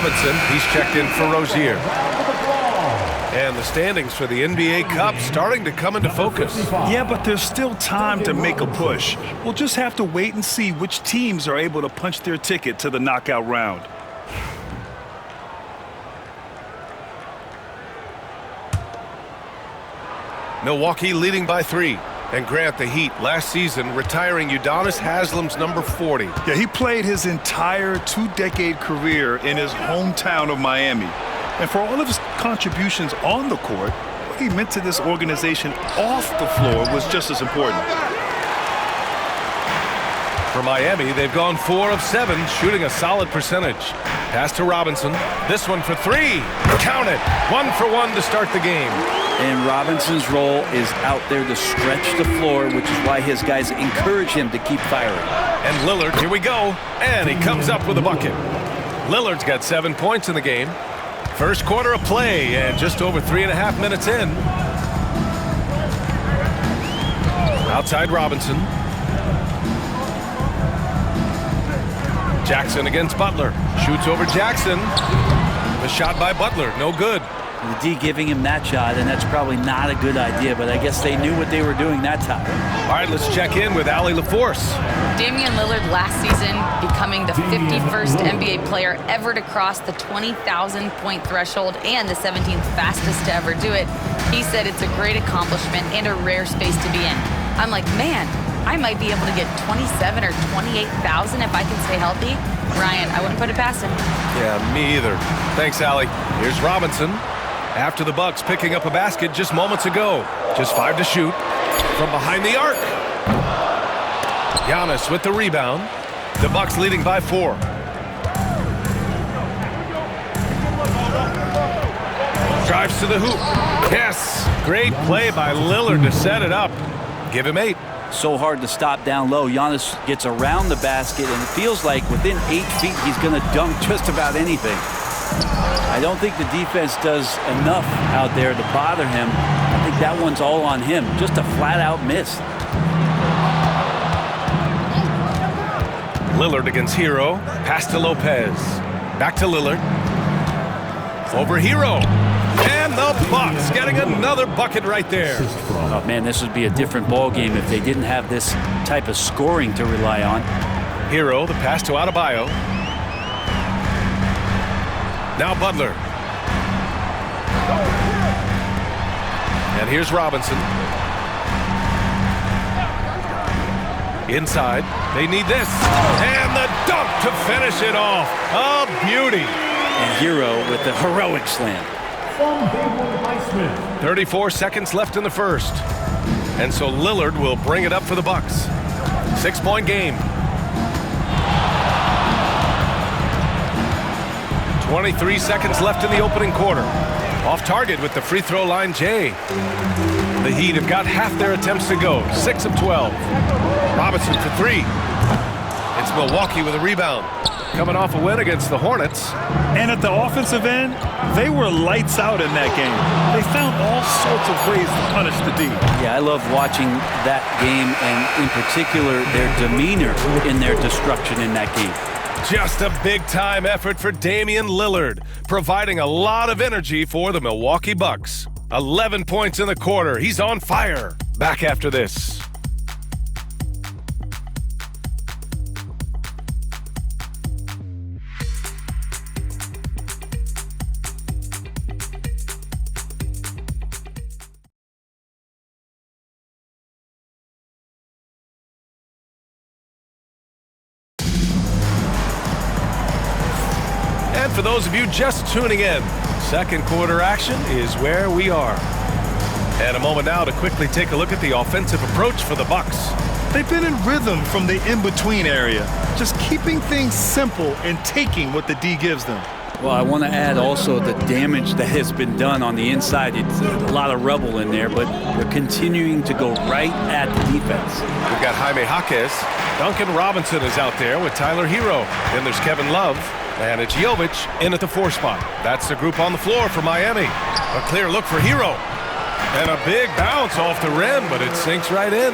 Robinson. He's checked in for Rozier. And the standings for the NBA Cup starting to come into focus. Yeah, but there's still time to make a push. We'll just have to wait and see which teams are able to punch their ticket to the knockout round. Milwaukee leading by 3. And Grant, the Heat, last season retiring Udonis Haslem's number 40. Yeah, he played his entire 2-decade career in his hometown of Miami. And for all of his contributions on the court, what he meant to this organization off the floor was just as important. For Miami, they've gone 4 of 7, shooting a solid percentage. Pass to Robinson. This one for 3. Count it. 1 for 1 to start the game. And Robinson's role is out there to stretch the floor, which is why his guys encourage him to keep firing. And Lillard, here we go. And he comes up with a bucket. Lillard's got 7 points in the game. First quarter of play, and just over 3.5 minutes in. Outside Robinson. Jackson against Butler. Shoots over Jackson. The shot by Butler, no good. The D giving him that shot, and that's probably not a good idea, but I guess they knew what they were doing that time. All right, let's check in with Allie LaForce. Damian Lillard last season becoming the 51st NBA player ever to cross the 20,000-point threshold and the 17th fastest to ever do it. He said it's a great accomplishment and a rare space to be in. I'm like, man, I might be able to get 27 or 28,000 if I can stay healthy. Ryan, I wouldn't put it past him. Yeah, me either. Thanks, Allie. Here's Robinson. After the Bucks picking up a basket just moments ago. Just 5 to shoot from behind the arc. Giannis with the rebound. The Bucks leading by 4. Drives to the hoop. Yes. Great play by Lillard to set it up. Give him 8. So hard to stop down low. Giannis gets around the basket, and it feels like within 8 feet he's going to dunk just about anything. I don't think the defense does enough out there to bother him. I think that one's all on him. Just a flat-out miss. Lillard against Hero. Pass to Lopez. Back to Lillard. Over Hero. And the Bucks getting another bucket right there. Oh, man, this would be a different ball game if they didn't have this type of scoring to rely on. Hero, the pass to Adebayo. Now Butler. And here's Robinson. Inside. They need this. And the dunk to finish it off. A beauty. And Hero with the heroic slam. 34 seconds left in the first. And so Lillard will bring it up for the Bucks. 6-point game. 23 seconds left in the opening quarter. Off target with the free throw line, Jay. The Heat have got half their attempts to go. 6 of 12. Robinson for 3. It's Milwaukee with a rebound. Coming off a win against the Hornets. And at the offensive end, they were lights out in that game. They found all sorts of ways to punish the D. Yeah, I love watching that game, and in particular, their demeanor in their destruction in that game. Just a big-time effort for Damian Lillard, providing a lot of energy for the Milwaukee Bucks. 11 points in the quarter. He's on fire. Back after this. And for those of you just tuning in, second quarter action is where we are. And a moment now to quickly take a look at the offensive approach for the Bucks. They've been in rhythm from the in-between area, just keeping things simple and taking what the D gives them. Well, I want to add also the damage that has been done on the inside. It's a lot of rubble in there, but they're continuing to go right at the defense. We've got Jaime Jaquez. Duncan Robinson is out there with Tyler Hero. Then there's Kevin Love. And it's Jovic in at the 4 spot. That's the group on the floor for Miami. A clear look for Hero. And a big bounce off the rim, but it sinks right in.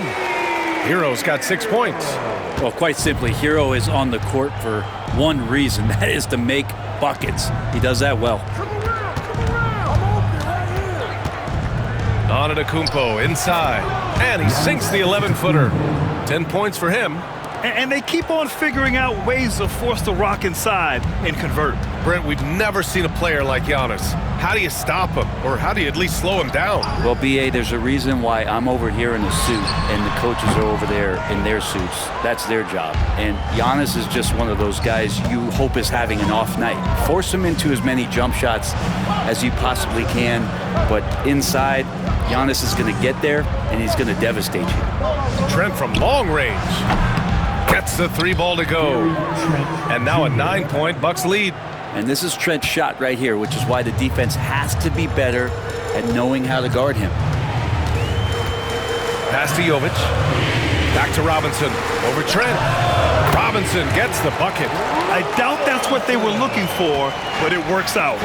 Hero's got 6 points. Well, quite simply, Hero is on the court for one reason. That is to make buckets. He does that well. Antetokounmpo inside, and he sinks the 11-footer. 10 points for him. And they keep on figuring out ways to force the rock inside and convert. Brent, we've never seen a player like Giannis. How do you stop him, or how do you at least slow him down? Well, B.A., there's a reason why I'm over here in a suit and the coaches are over there in their suits. That's their job. And Giannis is just one of those guys you hope is having an off night. Force him into as many jump shots as you possibly can, but inside, Giannis is going to get there, and he's going to devastate you. Trent from long range gets the 3-ball to go. And now a 9-point Bucks lead. And this is Trent's shot right here, which is why the defense has to be better at knowing how to guard him. Pass to Jovic. Back to Robinson. Over Trent. Robinson gets the bucket. I doubt that's what they were looking for, but it works out.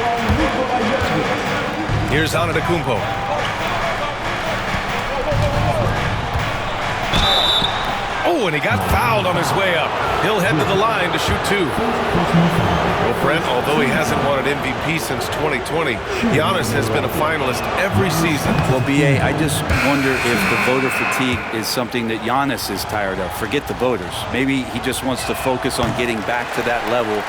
Here's Antetokounmpo. Oh, and he got fouled on his way up. He'll head to the line to shoot 2. Well, Brent, although he hasn't won an MVP since 2020, Giannis has been a finalist every season. Well, B.A., I just wonder if the voter fatigue is something that Giannis is tired of. Forget the voters. Maybe he just wants to focus on getting back to that level.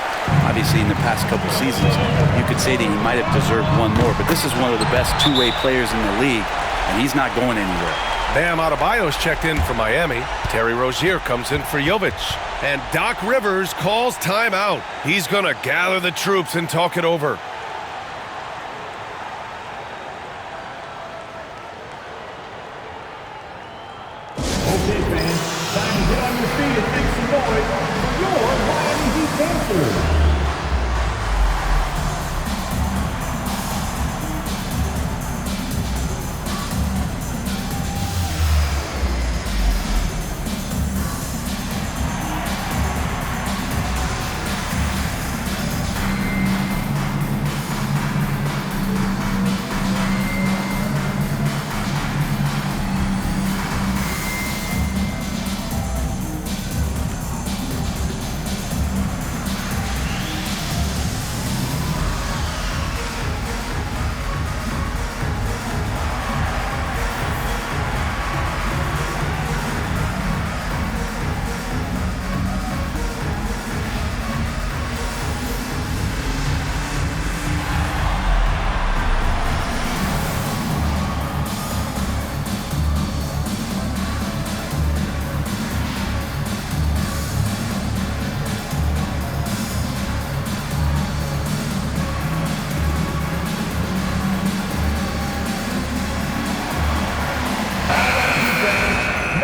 Obviously, in the past couple seasons, you could say that he might have deserved one more, but this is one of the best two-way players in the league, and he's not going anywhere. Bam Adebayo's checked in for Miami. Terry Rozier comes in for Jovic. And Doc Rivers calls timeout. He's going to gather the troops and talk it over. Okay, fans, time to get on your feet and make some noise for your Miami Heat Panthers.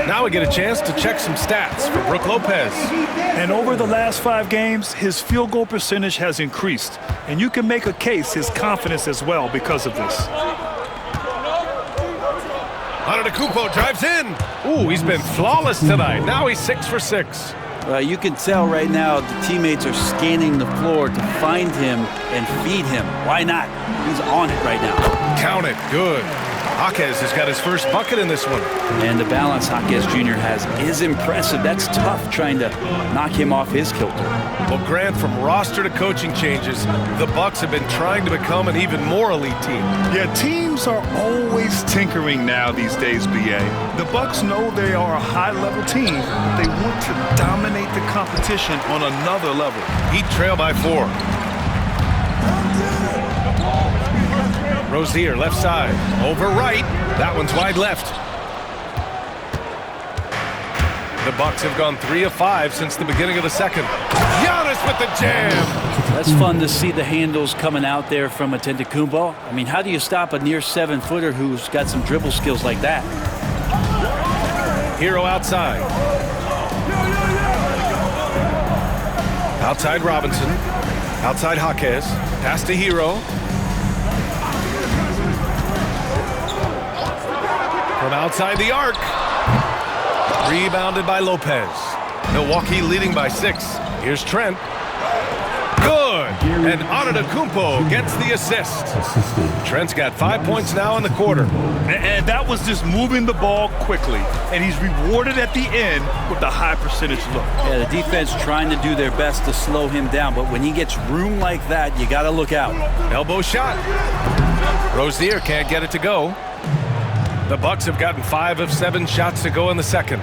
Now we get a chance to check some stats for Brook Lopez. And over the last 5 games, his field goal percentage has increased. And you can make a case his confidence as well because of this. Antetokounmpo drives in. Ooh, he's been flawless tonight. Now he's 6 for 6. You can tell right now the teammates are scanning the floor to find him and feed him. Why not? He's on it right now. Count it. Good. Jaquez has got his first bucket in this one. And the balance Jaquez Jr. has is impressive. That's tough trying to knock him off his kilter. Well, Grant, from roster to coaching changes, the Bucks have been trying to become an even more elite team. Yeah, teams are always tinkering now these days, B.A. The Bucks know they are a high-level team. They want to dominate the competition on another level. Heat trail by 4. Rozier, left side. Over right. That one's wide left. The Bucks have gone 3 of 5 since the beginning of the second. Giannis with the jam. That's fun to see the handles coming out there from Antetokounmpo. I mean, how do you stop a near 7-footer who's got some dribble skills like that? Hero outside. Outside Robinson. Outside Jaquez. Pass to Hero. From outside the arc. Rebounded by Lopez. Milwaukee leading by 6. Here's Trent. Good. And Antetokounmpo gets the assist. Trent's got 5 points now in the quarter. And that was just moving the ball quickly. And he's rewarded at the end with a high percentage look. Yeah, the defense trying to do their best to slow him down, but when he gets room like that, you got to look out. Elbow shot. Rozier can't get it to go. The Bucks have gotten 5 of 7 shots to go in the second.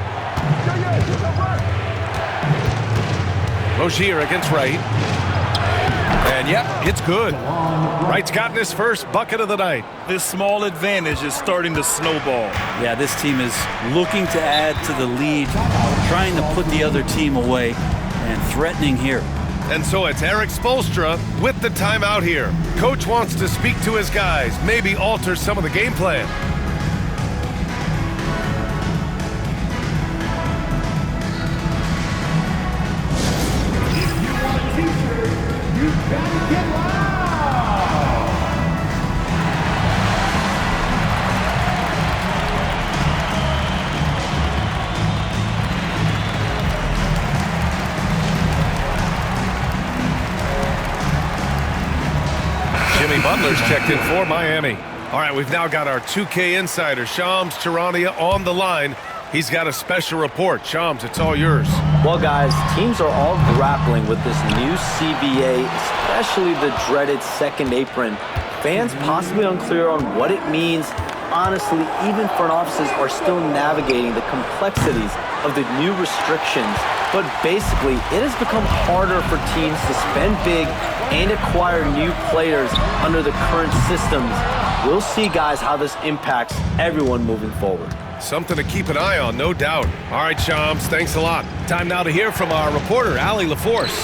Rozier against Wright. And yep, it's good. Wright's gotten his first bucket of the night. This small advantage is starting to snowball. Yeah, this team is looking to add to the lead, trying to put the other team away, and threatening here. And so it's Eric Spoelstra with the timeout here. Coach wants to speak to his guys, maybe alter some of the game plan. Jimmy Butler's checked in for Miami. All right, we've now got our 2K insider, Shams Charania, on the line. He's got a special report. Shams, it's all yours. Well, guys, teams are all grappling with this new CBA, especially the dreaded second apron. Fans possibly unclear on what it means. Honestly, even front offices are still navigating the complexities of the new restrictions. But basically, it has become harder for teams to spend big and acquire new players under the current systems. We'll see, guys, how this impacts everyone moving forward. Something to keep an eye on, no doubt. All right, Shams, thanks a lot. Time now to hear from our reporter, Allie LaForce.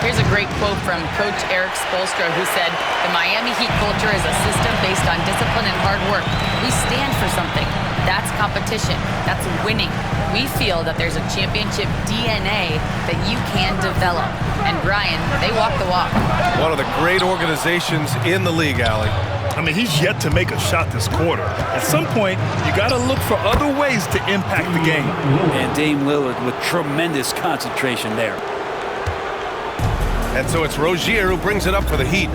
Here's a great quote from Coach Eric Spoelstra, who said, "The Miami Heat culture is a system based on discipline and hard work. We stand for something. That's competition. That's winning. We feel that there's a championship DNA that you can develop." And Brian, they walk the walk. One of the great organizations in the league, Allie. I mean, he's yet to make a shot this quarter. At some point, you got to look for other ways to impact the game. And Dame Lillard with tremendous concentration there. And so it's Rozier who brings it up for the Heat.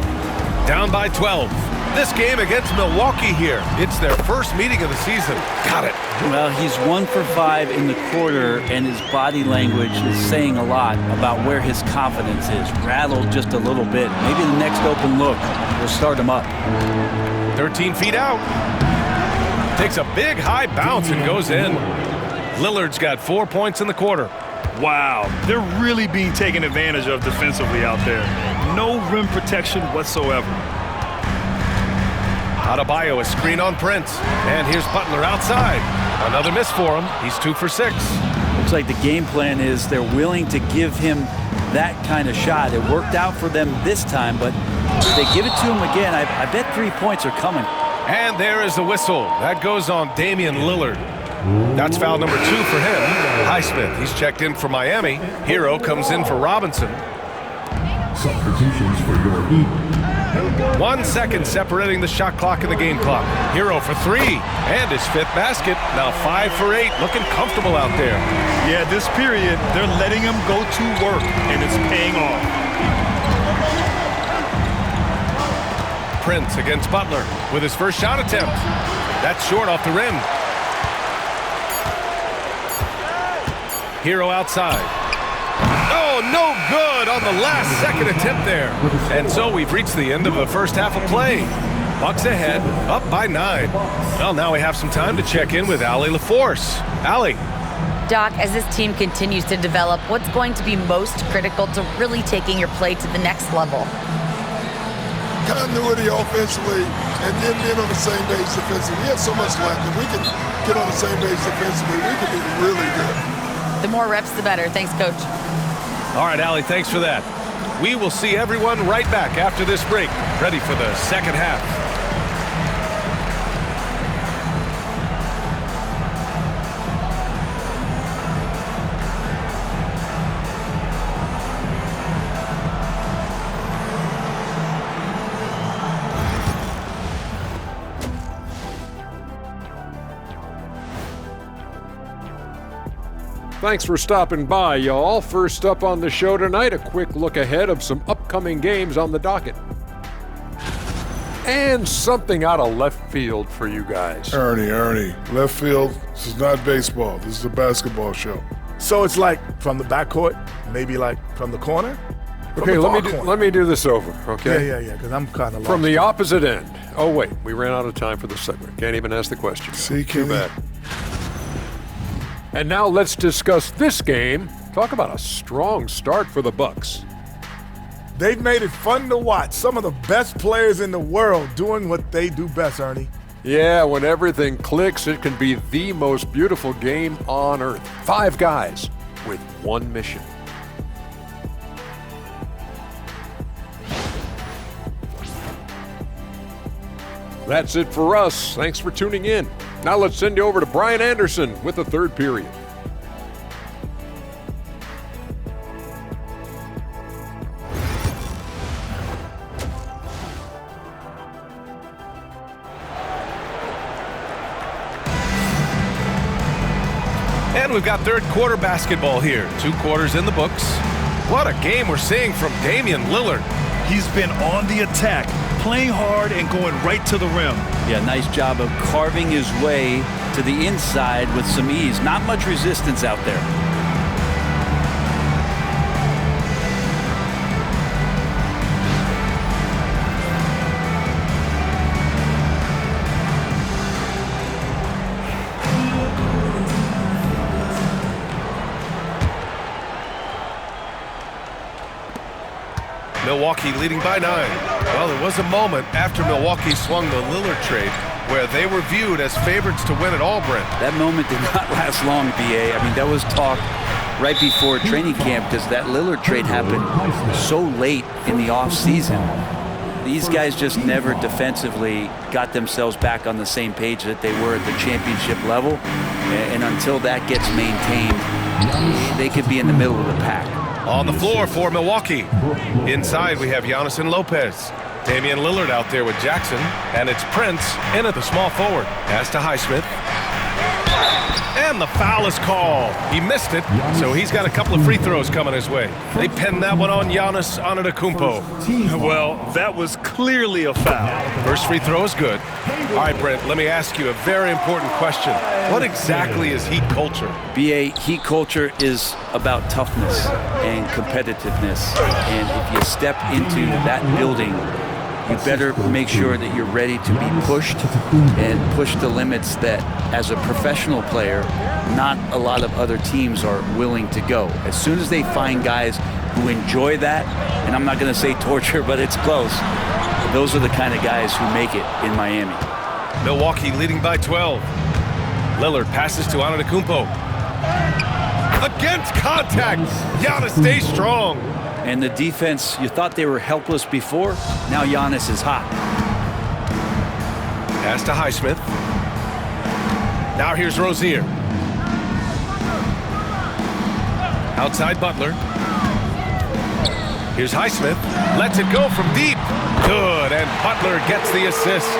Down by 12. This game against Milwaukee here. It's their first meeting of the season. Got it. Well, he's 1 for 5 in the quarter, and his body language is saying a lot about where his confidence is. Rattled just a little bit. Maybe the next open look will start him up. 13 feet out. Takes a big high bounce and goes in. Lillard's got 4 points in the quarter. Wow, they're really being taken advantage of defensively out there. No rim protection whatsoever. Adebayo, a screen on Prince. And here's Butler outside. Another miss for him. He's 2 for 6. Looks like the game plan is they're willing to give him that kind of shot. It worked out for them this time, but if they give it to him again, I bet 3 points are coming. And there is the whistle. That goes on Damian Lillard. That's foul number 2 for him. Highsmith, he's checked in for Miami. Hero comes in for Robinson. Substitutions for your Heat. 1 second separating the shot clock and the game clock. Hero for 3 and his 5th basket. Now 5 for 8, looking comfortable out there. Yeah, this period, they're letting him go to work, and it's paying off. Prince against Butler with his first shot attempt. That's short off the rim. Hero outside. Oh, no good on the last second attempt there. And so we've reached the end of the first half of play. Bucks ahead, up by 9. Well, now we have some time to check in with Allie LaForce. Allie. Doc, as this team continues to develop, what's going to be most critical to really taking your play to the next level? Continuity offensively and then being on the same page defensively. We have so much left. If we can get on the same page defensively, we can be really good. The more reps, the better. Thanks, Coach. All right, Allie, thanks for that. We will see everyone right back after this break, ready for the second half. Thanks for stopping by, y'all. First up on the show tonight, a quick look ahead of some upcoming games on the docket. And something out of left field for you guys. Ernie, left field, this is not baseball. This is a basketball show. So it's like from the backcourt, maybe like from the corner? Okay, let me do this over, okay? Yeah, because I'm kind of lost. From the opposite end. Oh, wait, we ran out of time for the segment. Can't even ask the question. See, Too Kenny? bad. And now let's discuss this game. Talk about a strong start for the Bucks. They've made it fun to watch. Some of the best players in the world doing what they do best, Ernie. Yeah, when everything clicks, it can be the most beautiful game on earth. 5 guys with one mission. That's it for us. Thanks for tuning in. Now let's send you over to Brian Anderson with the third period. And we've got third quarter basketball here. 2 quarters in the books. What a game we're seeing from Damian Lillard. He's been on the attack, playing hard and going right to the rim. Yeah, nice job of carving his way to the inside with some ease. Not much resistance out there. Milwaukee leading by 9. Well, there was a moment after Milwaukee swung the Lillard trade where they were viewed as favorites to win it all, Brent. That moment did not last long, BA. I mean, that was talk right before training camp because that Lillard trade happened so late in the offseason. These guys just never defensively got themselves back on the same page that they were at the championship level. And until that gets maintained, they could be in the middle of the pack. On the floor for Milwaukee. Inside we have Giannis and Lopez. Damian Lillard out there with Jackson. And it's Prince in at the small forward. Pass to Highsmith. And the foul is called. He missed it, so he's got a couple of free throws coming his way. They pinned that one on Giannis Antetokounmpo. Well, that was clearly a foul. First free throw is good. All right, Brent, let me ask you a very important question. What exactly is Heat culture? BA, Heat culture is about toughness and competitiveness. And if you step into that building, you better make sure that you're ready to be pushed and push the limits that, as a professional player, not a lot of other teams are willing to go. As soon as they find guys who enjoy that, and I'm not going to say torture, but it's close, those are the kind of guys who make it in Miami. Milwaukee leading by 12. Lillard passes to Antetokounmpo. Against contact, Giannis stays strong. And the defense, you thought they were helpless before. Now Giannis is hot. Pass to Highsmith. Now here's Rozier. Outside Butler. Here's Highsmith. Lets it go from deep. Good, and Butler gets the assist.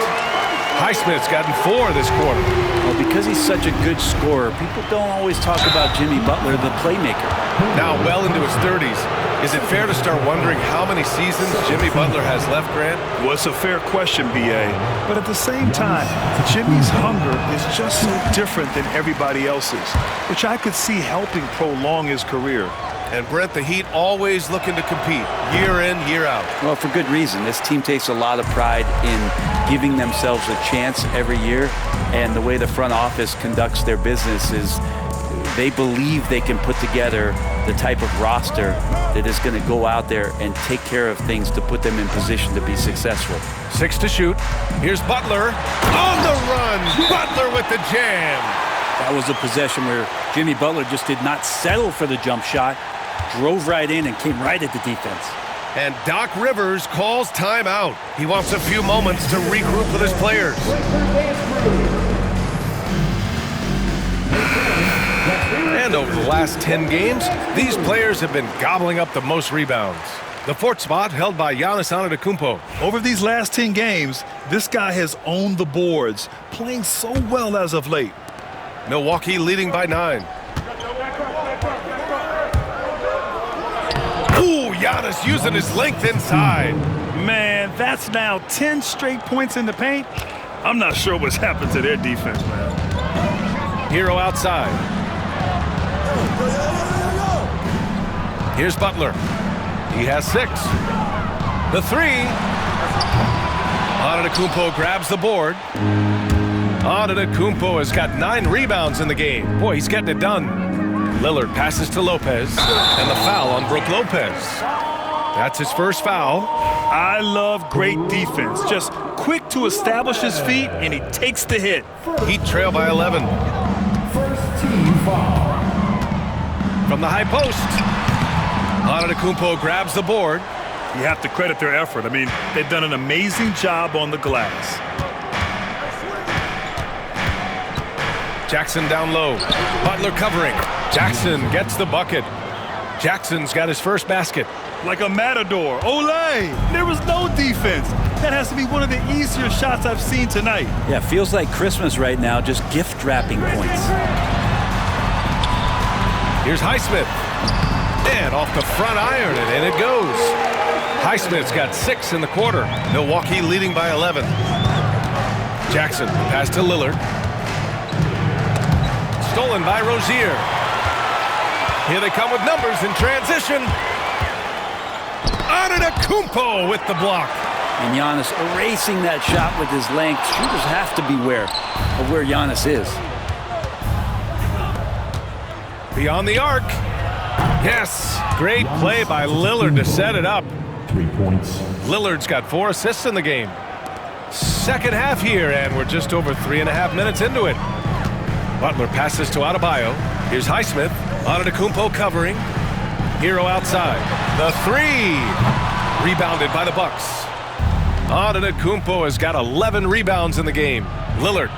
Highsmith's gotten 4 this quarter. Well, because he's such a good scorer, people don't always talk about Jimmy Butler, the playmaker. Now well into his 30s. Is it fair to start wondering how many seasons Jimmy Butler has left, Grant? Well, it's a fair question, B.A. But at the same time, Jimmy's hunger is just so different than everybody else's, which I could see helping prolong his career. And Brent, the Heat always looking to compete, year in, year out. Well, for good reason. This team takes a lot of pride in giving themselves a chance every year, and the way the front office conducts their business is they believe they can put together the type of roster that is going to go out there and take care of things to put them in position to be successful. 6 to shoot. Here's Butler on the run. Butler with the jam. That was a possession where Jimmy Butler just did not settle for the jump shot, drove right in and came right at the defense. And Doc Rivers calls timeout. He wants a few moments to regroup with his players. And over the last 10 games, these players have been gobbling up the most rebounds. The 4th spot held by Giannis Antetokounmpo. Over these last 10 games, this guy has owned the boards, playing so well as of late. Milwaukee leading by 9. Ooh, Giannis using his length inside. Man, that's now 10 straight points in the paint. I'm not sure what's happened to their defense, man. Hero outside. Here's Butler. He has 6. The 3. Antetokounmpo grabs the board. Antetokounmpo has got 9 rebounds in the game. Boy, he's getting it done. Lillard passes to Lopez, and the foul on Brook Lopez. That's his first foul. I love great defense. Just quick to establish his feet, and he takes the hit. Heat trail by 11. First team foul. From the high post, Antetokounmpo grabs the board. You have to credit their effort. I mean, they've done an amazing job on the glass. Jackson down low. Butler covering. Jackson gets the bucket. Jackson's got his first basket. Like a matador. Olé! There was no defense. That has to be one of the easier shots I've seen tonight. Yeah, feels like Christmas right now, just gift wrapping points. Here's Highsmith. And off the front iron, and in it goes. Highsmith's got 6 in the quarter. Milwaukee leading by 11. Jackson, pass to Lillard. Stolen by Rozier. Here they come with numbers in transition. Antetokounmpo with the block. And Giannis erasing that shot with his length. Shooters have to beware of where Giannis is. Beyond the arc. Yes, great play by Lillard to set it up. 3 points. Lillard's got 4 assists in the game. Second half here, and we're just over 3.5 minutes into it. Butler passes to Adebayo. Here's Highsmith. Antetokounmpo covering. Hero outside. The 3. Rebounded by the Bucks. Antetokounmpo has got 11 rebounds in the game. Lillard.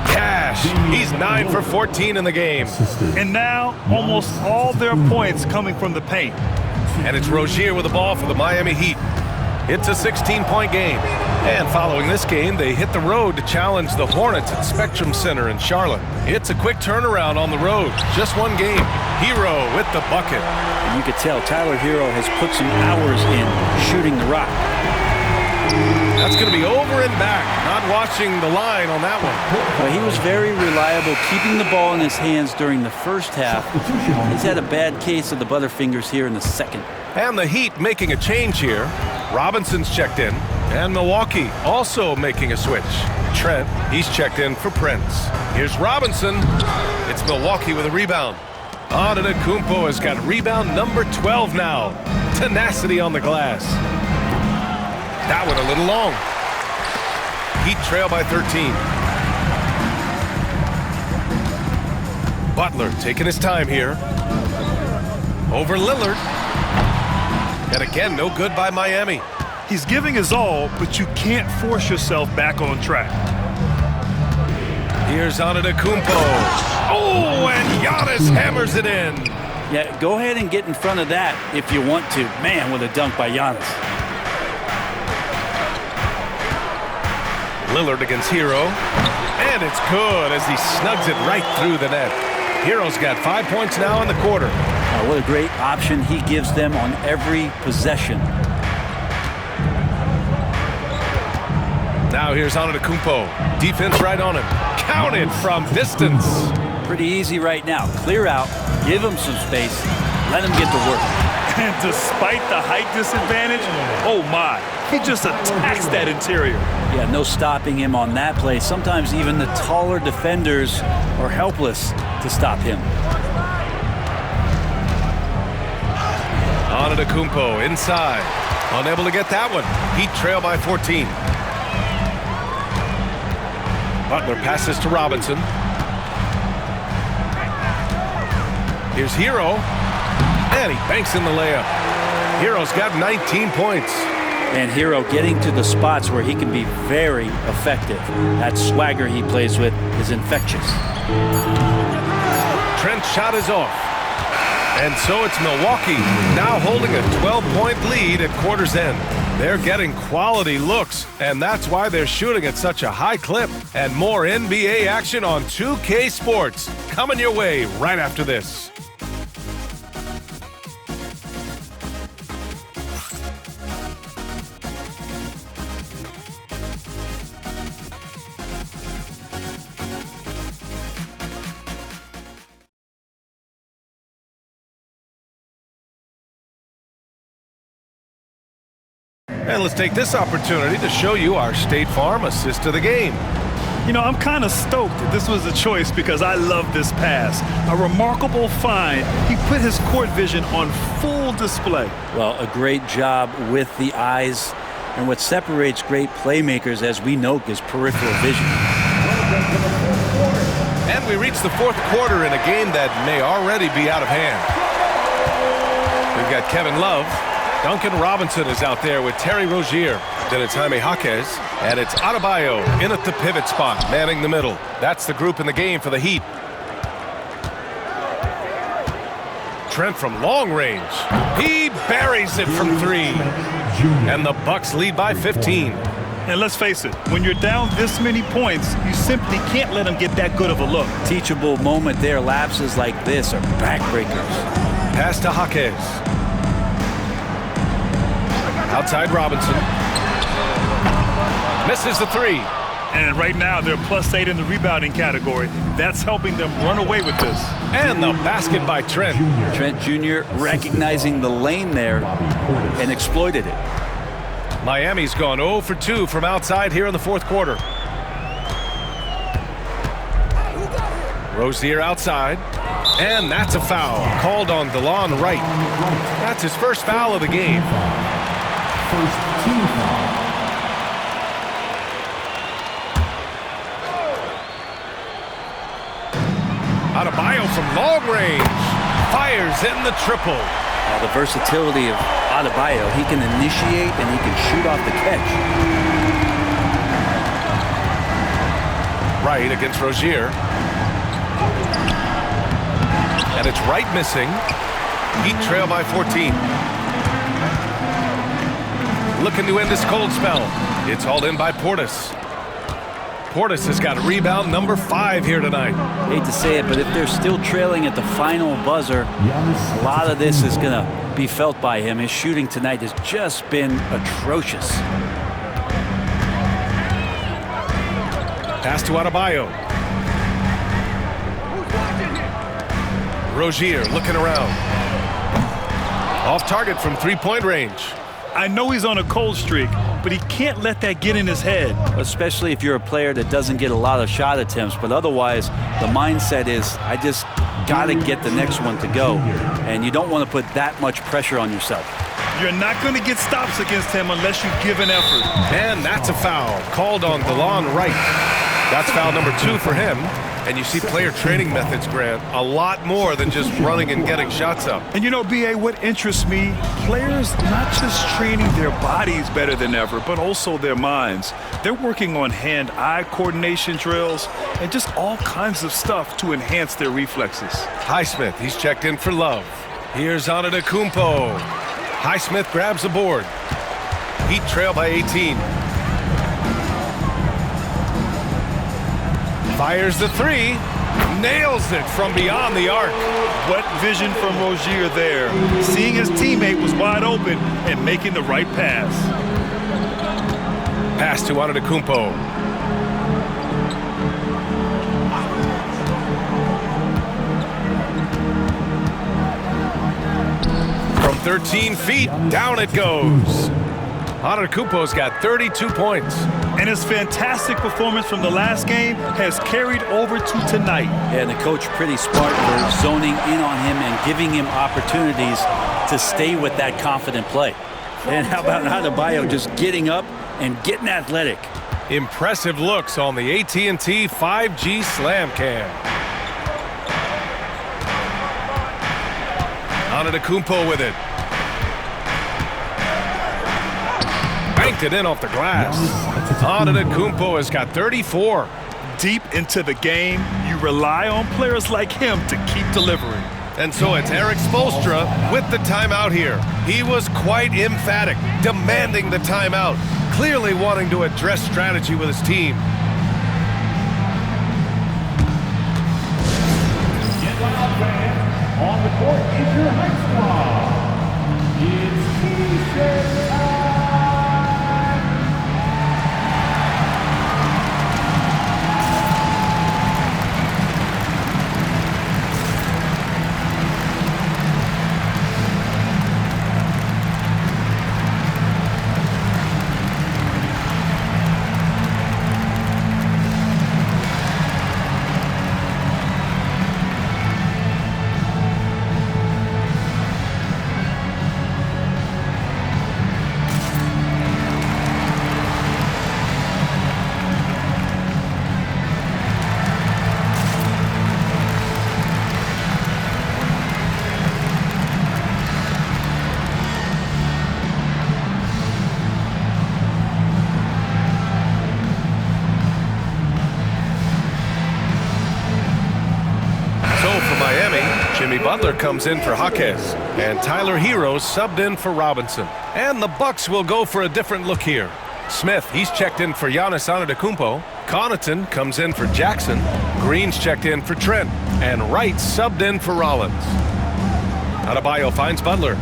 Cash. He's 9 for 14 in the game. And now, almost all their points coming from the paint. And it's Rozier with the ball for the Miami Heat. It's a 16-point game. And following this game, they hit the road to challenge the Hornets at Spectrum Center in Charlotte. It's a quick turnaround on the road. Just one game. Hero with the bucket. And you could tell Tyler Hero has put some hours in shooting the rock. That's going to be over and back. Not watching the line on that one. Well, he was very reliable, keeping the ball in his hands during the first half. He's had a bad case of the butterfingers here in the second. And the Heat making a change here. Robinson's checked in. And Milwaukee also making a switch. Trent, he's checked in for Prince. Here's Robinson. It's Milwaukee with a rebound. Antetokounmpo has got rebound number 12 now. Tenacity on the glass. That one a little long. Heat trail by 13. Butler taking his time here. Over Lillard. And again, no good by Miami. He's giving his all, but you can't force yourself back on track. Here's Antetokounmpo. Oh, and Giannis hammers it in. Yeah, go ahead and get in front of that if you want to. Man, with a dunk by Giannis. Lillard against Hero. And it's good as he snugs it right through the net. Hero's got 5 points now in the quarter. What a great option he gives them on every possession. Now here's Antetokounmpo. Defense right on him. Counted from distance. Pretty easy right now. Clear out, give him some space, let him get to work. And despite the height disadvantage, oh my, he just attacks that interior. Yeah, no stopping him on that play. Sometimes even the taller defenders are helpless to stop him. Antetokounmpo inside. Unable to get that one. Heat trail by 14. Butler passes to Robinson. Here's Hero. And he banks in the layup. Hero's got 19 points. And Hero getting to the spots where he can be very effective. That swagger he plays with is infectious. Trent's shot is off. And so it's Milwaukee now holding a 12-point lead at quarter's end. They're getting quality looks, and that's why they're shooting at such a high clip. And more NBA action on 2K Sports coming your way right after this. And let's take this opportunity to show you our State Farm assist of the game. You know, I'm kind of stoked that this was a choice because I love this pass. A remarkable find. He put his court vision on full display. Well, a great job with the eyes. And what separates great playmakers, as we know, is peripheral vision. And we reach the fourth quarter in a game that may already be out of hand. We've got Kevin Love. Duncan Robinson is out there with Terry Rozier. Then it's Jaime Jaquez. And it's Adebayo in at the pivot spot, manning the middle. That's the group in the game for the Heat. Trent from long range. He buries it from three. And the Bucks lead by 15. And let's face it, when you're down this many points, you simply can't let them get that good of a look. Teachable moment there. Lapses like this are backbreakers. Pass to Jaquez. Outside Robinson. Misses the three. And right now, they're +8 in the rebounding category. That's helping them run away with this. And the basket by Trent. Trent Jr. recognizing the lane there and exploited it. Miami's gone 0 for 2 from outside here in the fourth quarter. Rozier outside. And that's a foul called on DeLon Wright. That's his first foul of the game. First team foul. Adebayo from long range. Fires in the triple. The versatility of Adebayo. He can initiate and he can shoot off the catch. Wright against Rozier. And it's Wright missing. Heat trail by 14. Looking to end this cold spell. It's hauled in by Portis. Portis has got rebound number 5 here tonight. Hate to say it, but if they're still trailing at the final buzzer, a lot of this is going to be felt by him. His shooting tonight has just been atrocious. Pass to Adebayo. Rozier looking around. Off target from three-point range. I know he's on a cold streak, but he can't let that get in his head. Especially if you're a player that doesn't get a lot of shot attempts, but otherwise the mindset is, I just got to get the next one to go, and you don't want to put that much pressure on yourself. You're not going to get stops against him unless you give an effort. And that's a foul called on DeLon Wright. That's foul number 2 for him. And you see player training methods, Grant, a lot more than just running and getting shots up. And you know, B.A., what interests me, players not just training their bodies better than ever, but also their minds. They're working on hand-eye coordination drills and just all kinds of stuff to enhance their reflexes. Highsmith, he's checked in for Love. Here's Antetokounmpo. Highsmith grabs the board. Heat trail by 18. Fires the three, nails it from beyond the arc. What vision from Rozier there. Seeing his teammate was wide open and making the right pass. Pass to Antetokounmpo. From 13 feet, down it goes. Antetokounmpo's got 32 points. And his fantastic performance from the last game has carried over to tonight. Yeah, and the coach pretty smart for zoning in on him and giving him opportunities to stay with that confident play. And how about Adebayo just getting up and getting athletic? Impressive looks on the AT&T 5G Slam Cam. Antetokounmpo with it. Banked it in off the glass. Antetokounmpo has got 34. Deep into the game, you rely on players like him to keep delivering. And so it's Eric Spoelstra with the timeout here. He was quite emphatic, demanding the timeout, clearly wanting to address strategy with his team. On the court is your high squad. It's T-shirt time. Miami. Jimmy Butler comes in for Jaquez. And Tyler Hero subbed in for Robinson. And the Bucks will go for a different look here. Smith, he's checked in for Giannis Antetokounmpo. Connaughton comes in for Jackson. Green's checked in for Trent. And Wright subbed in for Rollins. Adebayo finds Butler.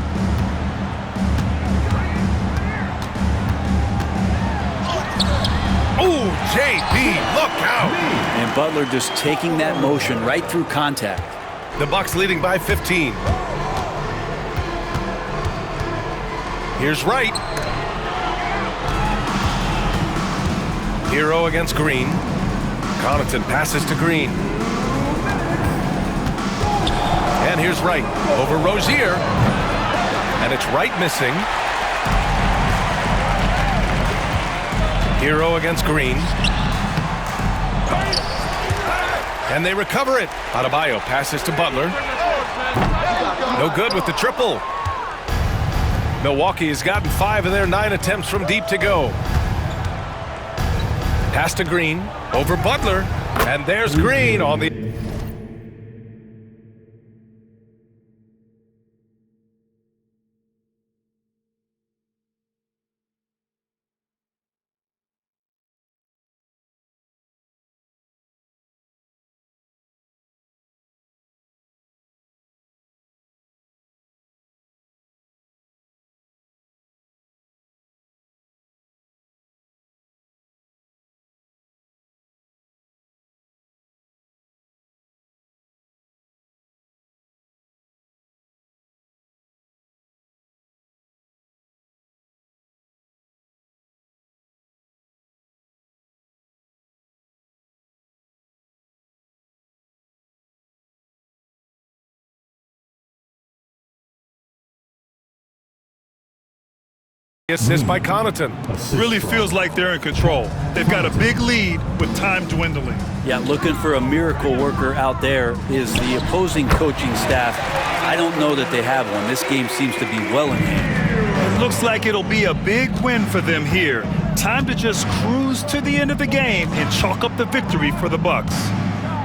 Oh, JB, look out! And Butler just taking that motion right through contact. The Bucks leading by 15. Here's Wright. Hero against Green. Connaughton passes to Green. And here's Wright over Rozier. And it's Wright missing. Hero against Green. And they recover it. Adebayo passes to Butler. No good with the triple. Milwaukee has gotten 5 of their 9 attempts from deep to go. Pass to Green over Butler. And there's Green on the... Assist by Connaughton. Really feels like they're in control. They've got a big lead with time dwindling. Yeah, looking for a miracle worker out there is the opposing coaching staff. I don't know that they have one. This game seems to be well in hand. It looks like it'll be a big win for them here. Time to just cruise to the end of the game and chalk up the victory for the Bucks.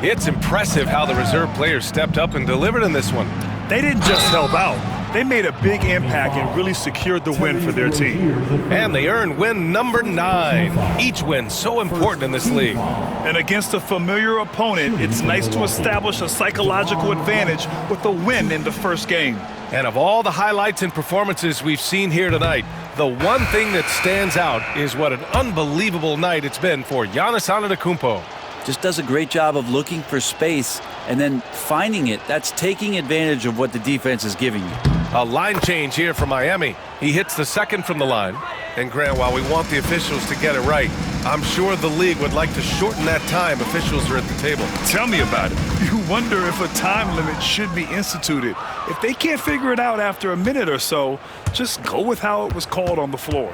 It's impressive how the reserve players stepped up and delivered in this one. They didn't just help out. They made a big impact and really secured the win for their team. And they earned win number 9. Each win so important in this league. And against a familiar opponent, it's nice to establish a psychological advantage with a win in the first game. And of all the highlights and performances we've seen here tonight, the one thing that stands out is what an unbelievable night it's been for Giannis Antetokounmpo. Just does a great job of looking for space and then finding it. That's taking advantage of what the defense is giving you. A line change here for Miami. He hits the second from the line. And Grant, while we want the officials to get it right, I'm sure the league would like to shorten that time officials are at the table. Tell me about it. You wonder if a time limit should be instituted. If they can't figure it out after a minute or so, just go with how it was called on the floor.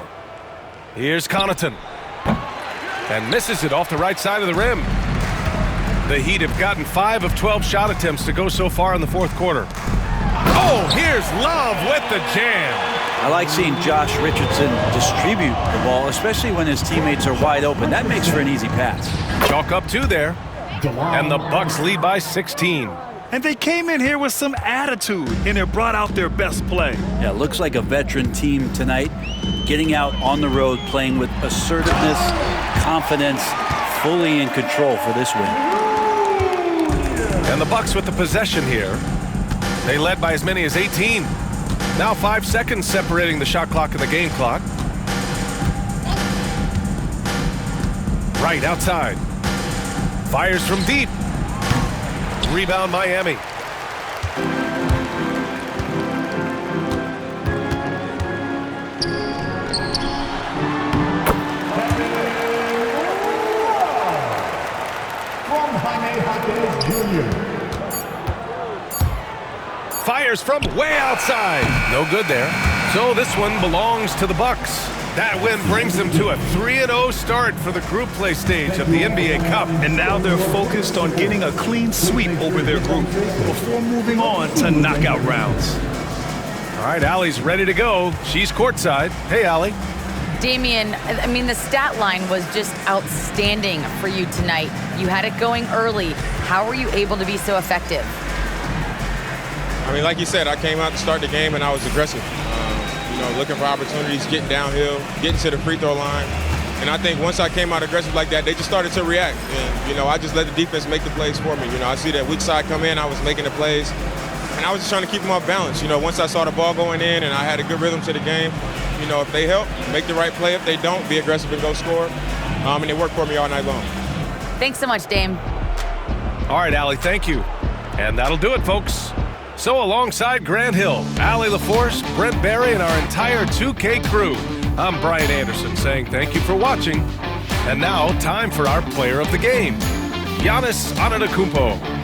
Here's Connaughton. And misses it off the right side of the rim. The Heat have gotten 5 of 12 shot attempts to go so far in the fourth quarter. Oh, here's Love with the jam. I like seeing Josh Richardson distribute the ball, especially when his teammates are wide open. That makes for an easy pass. Chalk up 2 there. And the Bucks lead by 16. And they came in here with some attitude, and it brought out their best play. Yeah, looks like a veteran team tonight, getting out on the road, playing with assertiveness, confidence, fully in control for this win. And the Bucks with the possession here. They led by as many as 18. Now 5 seconds separating the shot clock and the game clock. Right outside. Fires from deep. Rebound Miami. Fires from way outside. No good there. So this one belongs to the Bucks. That win brings them to a 3-0 start for the group play stage of the NBA Cup. And now they're focused on getting a clean sweep over their group before moving on to knockout rounds. All right, Allie's ready to go. She's courtside. Hey, Allie. Damian, I mean, the stat line was just outstanding for you tonight. You had it going early. How were you able to be so effective? I mean, like you said, I came out to start the game and I was aggressive. Looking for opportunities, getting downhill, getting to the free throw line. And I think once I came out aggressive like that, they just started to react. And, I just let the defense make the plays for me. I see that weak side come in, I was making the plays. And I was just trying to keep them off balance. Once I saw the ball going in and I had a good rhythm to the game, if they help, make the right play. If they don't, be aggressive and go score. And it worked for me all night long. Thanks so much, Dame. All right, Allie, thank you. And that'll do it, folks. So alongside Grant Hill, Allie LaForce, Brent Barry, and our entire 2K crew, I'm Brian Anderson saying thank you for watching. And now, time for our player of the game, Giannis Antetokounmpo.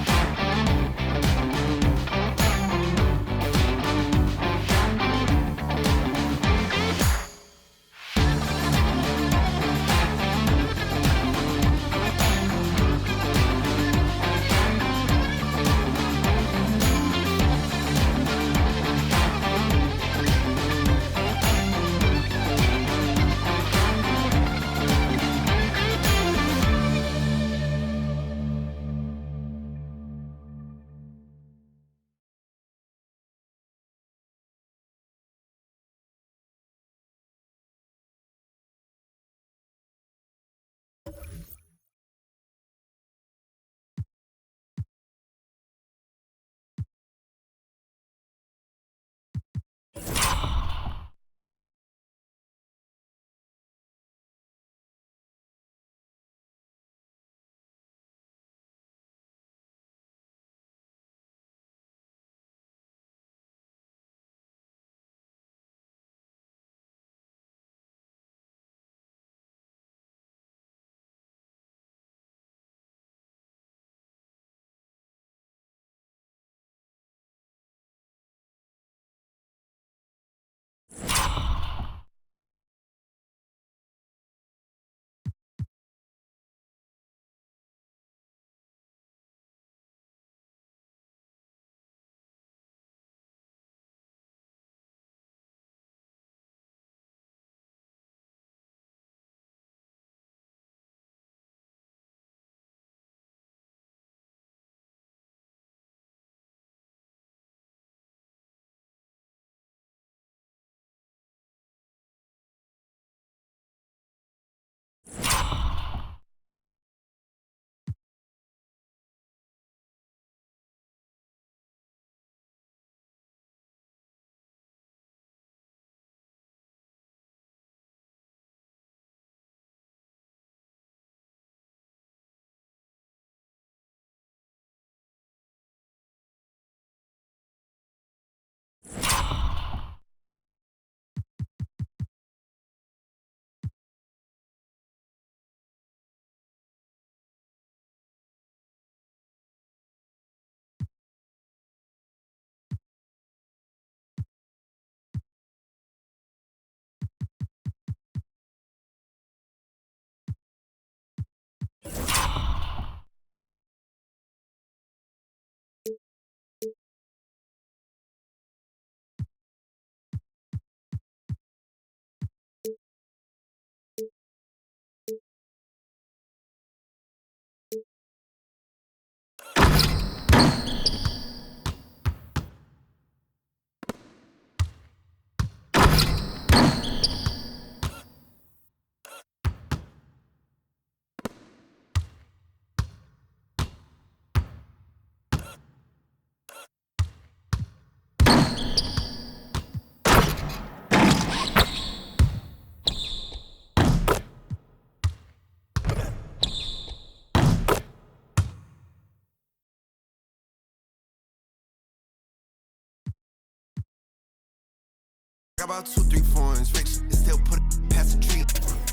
About 2, 3 foreigns, rich, and still put it past the tree.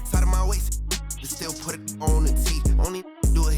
Side of my waist, and still put it on the T. Only do it.